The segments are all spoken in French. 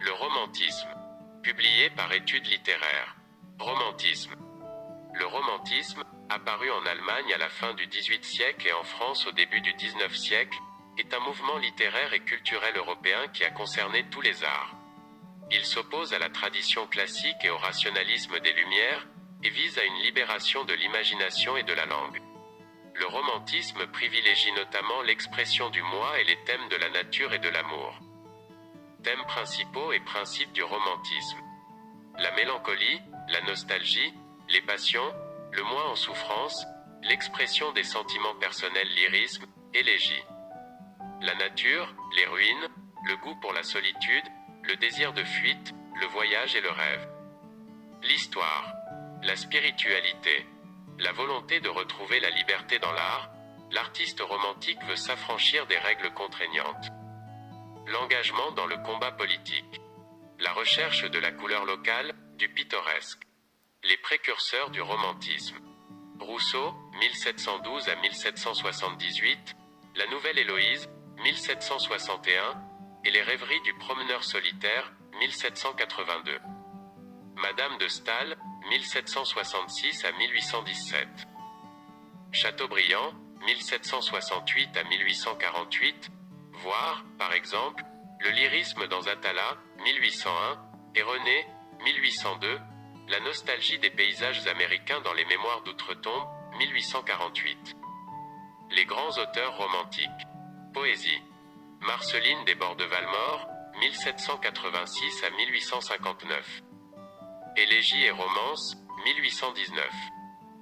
Le romantisme. Publié par Études littéraires. Romantisme. Le romantisme, apparu en Allemagne à la fin du XVIIIe siècle et en France au début du XIXe siècle, est un mouvement littéraire et culturel européen qui a concerné tous les arts. Il s'oppose à la tradition classique et au rationalisme des Lumières, et vise à une libération de l'imagination et de la langue. Le romantisme privilégie notamment l'expression du moi et les thèmes de la nature et de l'amour. Thèmes principaux et principes du romantisme. La mélancolie, la nostalgie, les passions, le moi en souffrance, l'expression des sentiments personnels, lyrisme, élégie. La nature, les ruines, le goût pour la solitude, le désir de fuite, le voyage et le rêve. L'histoire. La spiritualité. La volonté de retrouver la liberté dans l'art, l'artiste romantique veut s'affranchir des règles contraignantes. L'engagement dans le combat politique. La recherche de la couleur locale, du pittoresque. Les précurseurs du romantisme. Rousseau, 1712 à 1778, La Nouvelle Héloïse, 1761, et Les rêveries du promeneur solitaire, 1782. Madame de Staël, 1766 à 1817. Chateaubriand, 1768 à 1848, voire, par exemple, le lyrisme dans Atala, 1801, et René, 1802, la nostalgie des paysages américains dans les Mémoires d'Outre-Tombe, 1848. Les grands auteurs romantiques. Poésie. Marceline des Bords de Valmore, 1786 à 1859. Élégie et romance, 1819.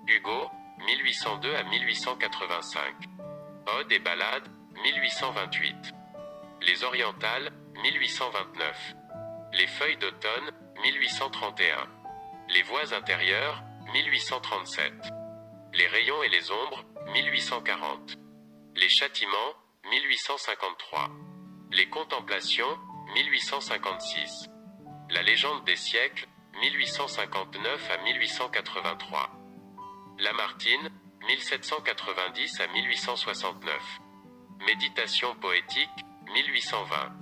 Hugo, 1802 à 1885. Odes et ballades, 1828. Les orientales, 1829. Les feuilles d'automne, 1831. Les voix intérieures, 1837. Les rayons et les ombres, 1840. Les châtiments, 1853. Les contemplations, 1856. La légende des siècles, 1859 à 1883. Lamartine, 1790 à 1869. Méditation poétique, 1820.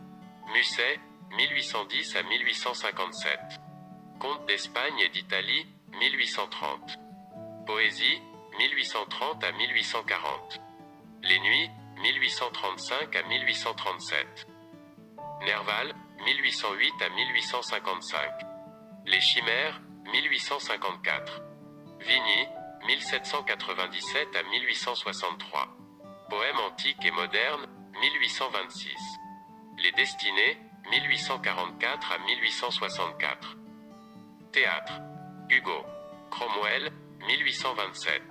Musset, 1810 à 1857. Contes d'Espagne et d'Italie, 1830. Poésie, 1830 à 1840. Les nuits, 1835 à 1837. Nerval, 1808 à 1855. Les chimères, 1854. Vigny, 1797 à 1863. Poèmes antiques et modernes, 1826. Les Destinées, 1844 à 1864. Théâtre. Hugo. Cromwell, 1827.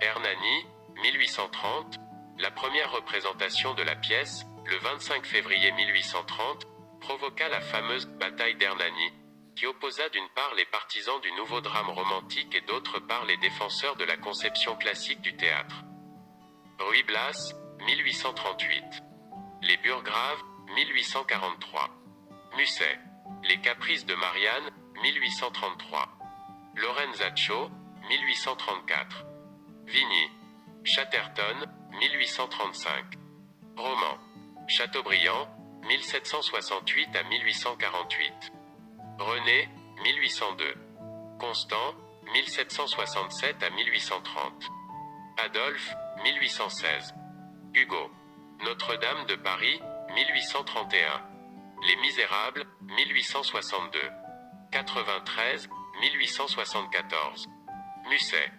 Hernani, 1830. La première représentation de la pièce, le 25 février 1830, provoqua la fameuse bataille d'Hernani, qui opposa d'une part les partisans du nouveau drame romantique et d'autre part les défenseurs de la conception classique du théâtre. Ruy Blas, 1838. Les Burgraves, 1843. Musset. Les Caprices de Marianne, 1833. Lorenzaccio, 1834. Vigny. Chatterton, 1835. Roman. Chateaubriand, 1768 à 1848. René, 1802. Constant, 1767 à 1830. Adolphe, 1816. Hugo. Notre-Dame de Paris, 1831. Les Misérables, 1862. 93, 1874. Musset.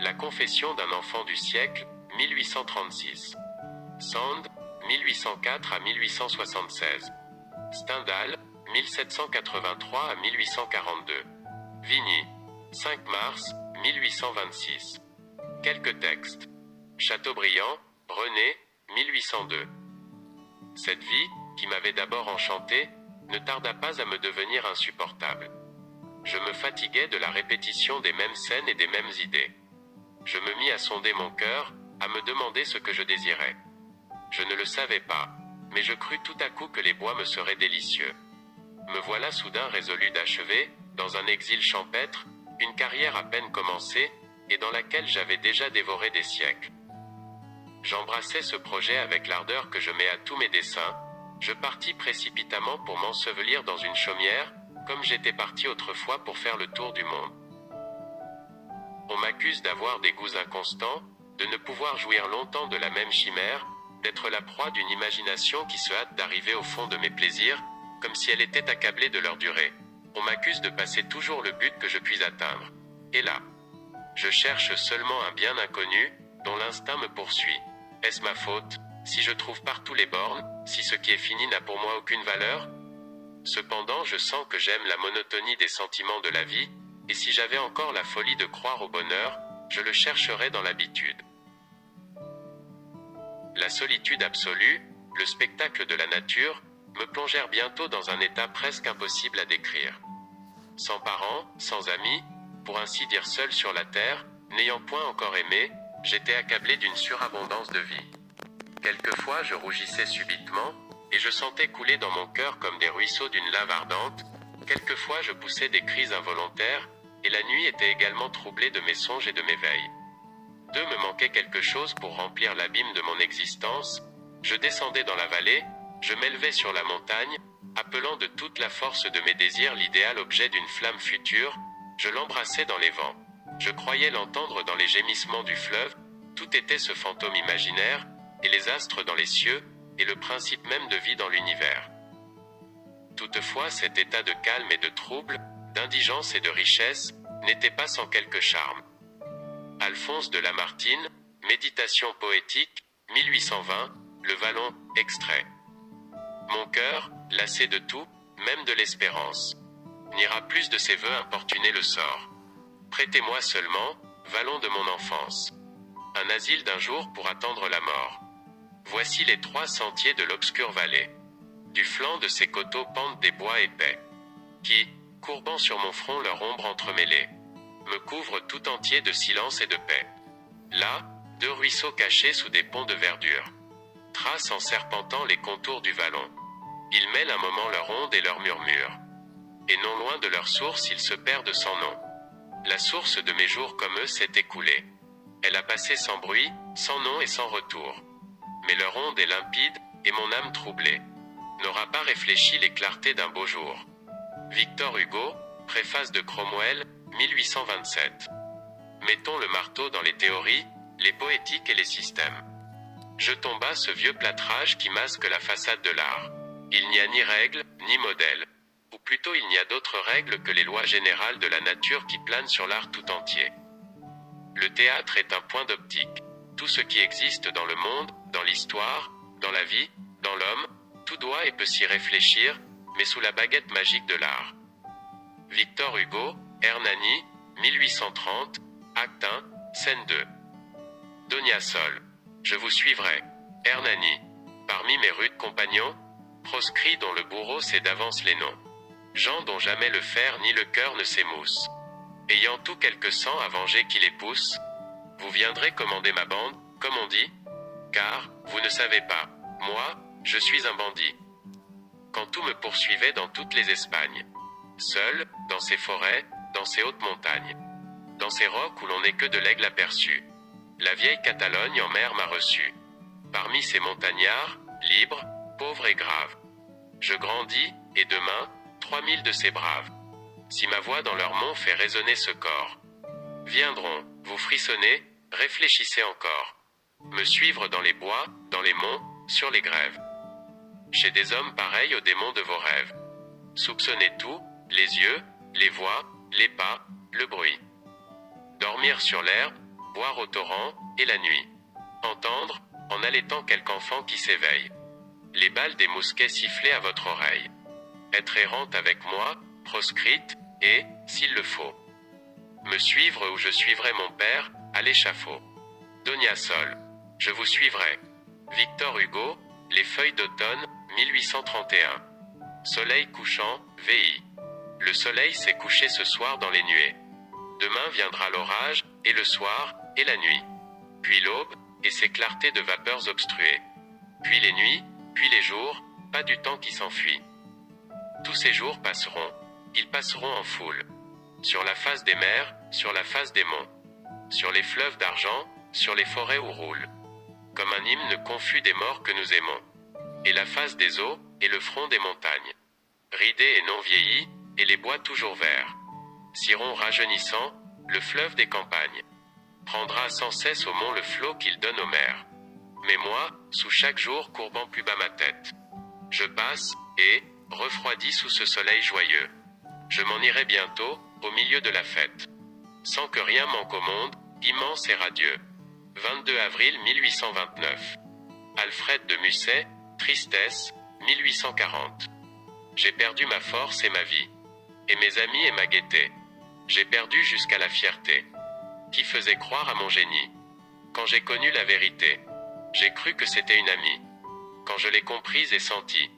La confession d'un enfant du siècle, 1836. Sand, 1804 à 1876. Stendhal, 1783 à 1842. Vigny. 5 mars, 1826. Quelques textes. Chateaubriand, René, 1802. Cette vie, qui m'avait d'abord enchanté, ne tarda pas à me devenir insupportable. Je me fatiguais de la répétition des mêmes scènes et des mêmes idées. Je me mis à sonder mon cœur, à me demander ce que je désirais. Je ne le savais pas, mais je crus tout à coup que les bois me seraient délicieux. Me voilà soudain résolu d'achever, dans un exil champêtre, une carrière à peine commencée, et dans laquelle j'avais déjà dévoré des siècles. J'embrassais ce projet avec l'ardeur que je mets à tous mes dessins, Je partis précipitamment pour m'ensevelir dans une chaumière, comme j'étais parti autrefois pour faire le tour du monde. On m'accuse d'avoir des goûts inconstants, de ne pouvoir jouir longtemps de la même chimère, d'être la proie d'une imagination qui se hâte d'arriver au fond de mes plaisirs, comme si elle était accablée de leur durée. On m'accuse de passer toujours le but que je puis atteindre. Et là, je cherche seulement un bien inconnu, dont l'instinct me poursuit. Est-ce ma faute, si je trouve partout les bornes, si ce qui est fini n'a pour moi aucune valeur? Cependant, je sens que j'aime la monotonie des sentiments de la vie, et si j'avais encore la folie de croire au bonheur, je le chercherais dans l'habitude. La solitude absolue, le spectacle de la nature, me plongèrent bientôt dans un état presque impossible à décrire. Sans parents, sans amis, pour ainsi dire seul sur la terre, n'ayant point encore aimé, j'étais accablé d'une surabondance de vie. Quelquefois je rougissais subitement, et je sentais couler dans mon cœur comme des ruisseaux d'une lave ardente. Quelquefois je poussais des cris involontaires, et la nuit était également troublée de mes songes et de mes veilles. Me manquait quelque chose pour remplir l'abîme de mon existence. Je descendais dans la vallée, je m'élevais sur la montagne, appelant de toute la force de mes désirs l'idéal objet d'une flamme future, je l'embrassais dans les vents. Je croyais l'entendre dans les gémissements du fleuve, tout était ce fantôme imaginaire, et les astres dans les cieux, et le principe même de vie dans l'univers. Toutefois, cet état de calme et de trouble, d'indigence et de richesse, n'était pas sans quelque charme. Alphonse de Lamartine, Méditation poétique, 1820, Le Vallon, extrait. Mon cœur, lassé de tout, même de l'espérance, n'ira plus de ses vœux importuner le sort. Prêtez-moi seulement, vallon de mon enfance, un asile d'un jour pour attendre la mort. Voici les 3 sentiers de l'obscure vallée. Du flanc de ces coteaux pendent des bois épais, qui, courbant sur mon front leur ombre entremêlée, me couvrent tout entier de silence et de paix. Là, 2 ruisseaux cachés sous des ponts de verdure tracent en serpentant les contours du vallon. Ils mêlent un moment leur onde et leur murmure. Et non loin de leur source ils se perdent sans nom. La source de mes jours comme eux s'est écoulée. Elle a passé sans bruit, sans nom et sans retour. Mais leur onde est limpide, et mon âme troublée n'aura pas réfléchi les clartés d'un beau jour. Victor Hugo, préface de Cromwell, 1827. Mettons le marteau dans les théories, les poétiques et les systèmes. Jetons bas ce vieux plâtrage qui masque la façade de l'art. Il n'y a ni règle, ni modèle. Ou plutôt il n'y a d'autres règles que les lois générales de la nature qui planent sur l'art tout entier. Le théâtre est un point d'optique. Tout ce qui existe dans le monde, dans l'histoire, dans la vie, dans l'homme, tout doit et peut s'y réfléchir, mais sous la baguette magique de l'art. Victor Hugo, Hernani, 1830, Acte 1, Scène 2. Donia Sol. Je vous suivrai. Hernani. Parmi mes rudes compagnons, proscrits dont le bourreau sait d'avance les noms. Gens dont jamais le fer ni le cœur ne s'émoussent. Ayant tout quelque sang à venger qui les pousse, vous viendrez commander ma bande, comme on dit, car, vous ne savez pas, moi, je suis un bandit. Quand tout me poursuivait dans toutes les Espagnes. Seul, dans ces forêts, dans ces hautes montagnes. Dans ces rocs où l'on n'est que de l'aigle aperçu. La vieille Catalogne en mer m'a reçu. Parmi ces montagnards, libres, pauvres et graves. Je grandis, et demain, 3000 de ces braves. Si ma voix dans leurs monts fait résonner ce corps. Viendront, vous frissonnez, réfléchissez encore. Me suivre dans les bois, dans les monts, sur les grèves. Chez des hommes pareils aux démons de vos rêves. Soupçonnez tout, les yeux, les voix, les pas, le bruit. Dormir sur l'herbe, boire au torrent, et la nuit. Entendre, en allaitant quelque enfant qui s'éveille. Les balles des mousquets siffler à votre oreille. Être errante avec moi, proscrite, et, s'il le faut, me suivre où je suivrai mon père, à l'échafaud. Donia Sol. Je vous suivrai. Victor Hugo, Les feuilles d'automne, 1831. Soleil couchant, VI. Le soleil s'est couché ce soir dans les nuées. Demain viendra l'orage, et le soir, et la nuit. Puis l'aube, et ses clartés de vapeurs obstruées. Puis les nuits, puis les jours, pas du temps qui s'enfuit. Tous ces jours passeront. Ils passeront en foule. Sur la face des mers, sur la face des monts. Sur les fleuves d'argent, sur les forêts où roulent. Comme un hymne confus des morts que nous aimons. Et la face des eaux, et le front des montagnes. Ridés et non vieillis, et les bois toujours verts. Ciron rajeunissant, le fleuve des campagnes. Prendra sans cesse au mont le flot qu'il donne aux mers. Mais moi, sous chaque jour courbant plus bas ma tête, je passe, et, refroidi sous ce soleil joyeux, je m'en irai bientôt, au milieu de la fête. Sans que rien manque au monde, immense et radieux. 22 avril 1829. Alfred de Musset, Tristesse, 1840. J'ai perdu ma force et ma vie. Et mes amis et ma gaieté. J'ai perdu jusqu'à la fierté. Qui faisait croire à mon génie. Quand j'ai connu la vérité, j'ai cru que c'était une amie. Quand je l'ai comprise et sentie,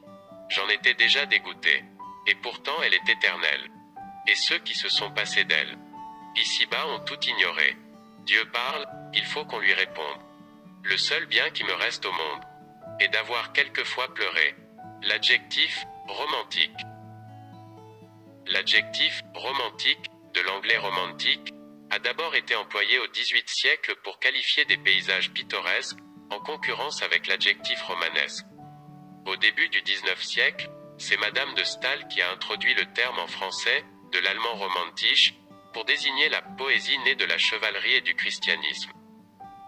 j'en étais déjà dégoûté. Et pourtant elle est éternelle. Et ceux qui se sont passés d'elle, ici-bas ont tout ignoré. Dieu parle, il faut qu'on lui réponde. Le seul bien qui me reste au monde est d'avoir quelquefois pleuré. L'adjectif romantique. L'adjectif romantique, de l'anglais romantique, a d'abord été employé au XVIIIe siècle pour qualifier des paysages pittoresques, en concurrence avec l'adjectif romanesque. Au début du XIXe siècle, c'est Madame de Staël qui a introduit le terme en français, de l'allemand romantisch, pour désigner la poésie née de la chevalerie et du christianisme.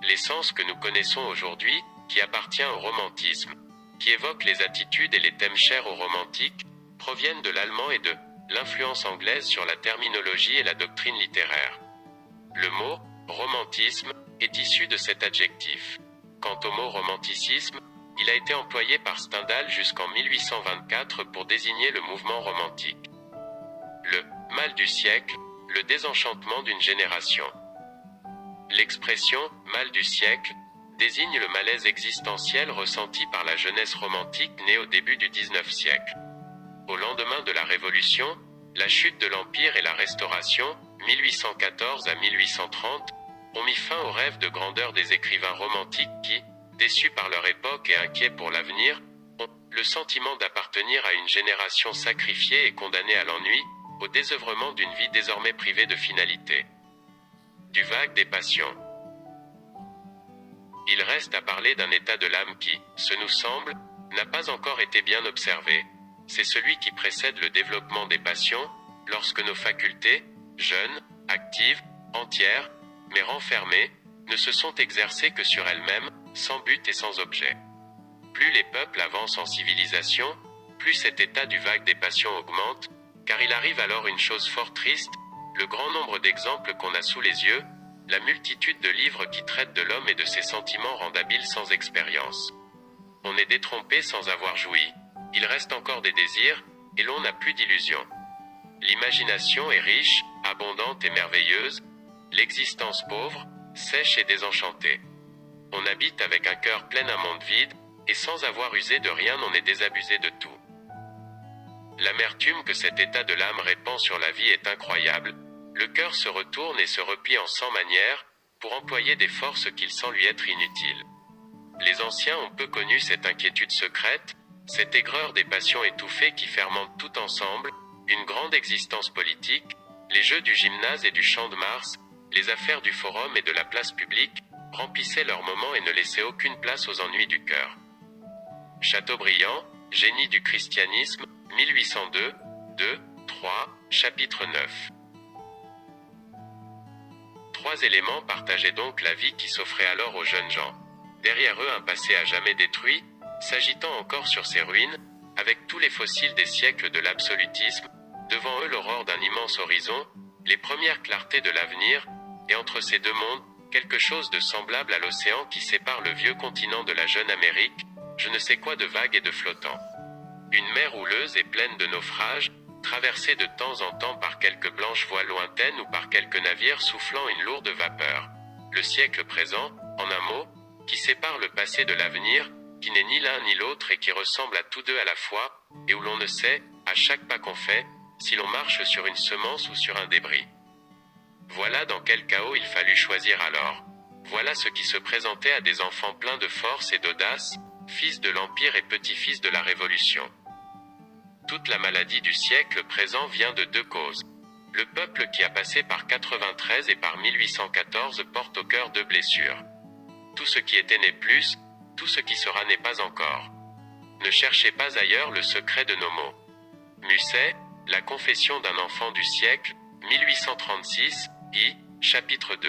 L'essence que nous connaissons aujourd'hui, qui appartient au romantisme, qui évoque les attitudes et les thèmes chers aux romantiques, proviennent de l'allemand et de l'influence anglaise sur la terminologie et la doctrine littéraire. Le mot romantisme est issu de cet adjectif. Quant au mot romanticisme, il a été employé par Stendhal jusqu'en 1824 pour désigner le mouvement romantique. Le mal du siècle, le désenchantement d'une génération. L'expression mal du siècle désigne le malaise existentiel ressenti par la jeunesse romantique née au début du XIXe siècle. Au lendemain de la Révolution, la chute de l'Empire et la Restauration, 1814 à 1830, ont mis fin aux rêves de grandeur des écrivains romantiques qui, déçus par leur époque et inquiets pour l'avenir, ont le sentiment d'appartenir à une génération sacrifiée et condamnée à l'ennui, au désœuvrement d'une vie désormais privée de finalité. Du vague des passions. Il reste à parler d'un état de l'âme qui, ce nous semble, n'a pas encore été bien observé. C'est celui qui précède le développement des passions, lorsque nos facultés, jeunes, actives, entières, mais renfermées, ne se sont exercées que sur elles-mêmes, sans but et sans objet. Plus les peuples avancent en civilisation, plus cet état du vague des passions augmente, car il arrive alors une chose fort triste, le grand nombre d'exemples qu'on a sous les yeux, la multitude de livres qui traitent de l'homme et de ses sentiments rendent habile sans expérience. On est détrompé sans avoir joui, il reste encore des désirs, et l'on n'a plus d'illusions. L'imagination est riche, abondante et merveilleuse, l'existence pauvre, sèche et désenchantée. On habite avec un cœur plein un monde vide, et sans avoir usé de rien on est désabusé de tout. L'amertume que cet état de l'âme répand sur la vie est incroyable. Le cœur se retourne et se replie en 100 manières, pour employer des forces qu'il sent lui être inutiles. Les anciens ont peu connu cette inquiétude secrète, cette aigreur des passions étouffées qui fermentent tout ensemble, une grande existence politique, les jeux du gymnase et du champ de Mars, les affaires du forum et de la place publique, remplissaient leurs moments et ne laissaient aucune place aux ennuis du cœur. Chateaubriand, Génie du christianisme, 1802, 2, 3, chapitre 9. Trois éléments partageaient donc la vie qui s'offrait alors aux jeunes gens. Derrière eux un passé à jamais détruit, s'agitant encore sur ses ruines, avec tous les fossiles des siècles de l'absolutisme, devant eux l'aurore d'un immense horizon, les premières clartés de l'avenir, et entre ces deux mondes, quelque chose de semblable à l'océan qui sépare le vieux continent de la jeune Amérique, je ne sais quoi de vague et de flottant. Une mer houleuse et pleine de naufrages, traversée de temps en temps par quelques blanches voiles lointaines ou par quelques navires soufflant une lourde vapeur. Le siècle présent, en un mot, qui sépare le passé de l'avenir, qui n'est ni l'un ni l'autre et qui ressemble à tous deux à la fois, et où l'on ne sait, à chaque pas qu'on fait, si l'on marche sur une semence ou sur un débris. Voilà dans quel chaos il fallut choisir alors. Voilà ce qui se présentait à des enfants pleins de force et d'audace, fils de l'Empire et petits-fils de la Révolution. Toute la maladie du siècle présent vient de deux causes. Le peuple qui a passé par 93 et par 1814 porte au cœur deux blessures. Tout ce qui était n'est plus, tout ce qui sera n'est pas encore. Ne cherchez pas ailleurs le secret de nos mots. Musset, La confession d'un enfant du siècle, 1836, I, chapitre 2.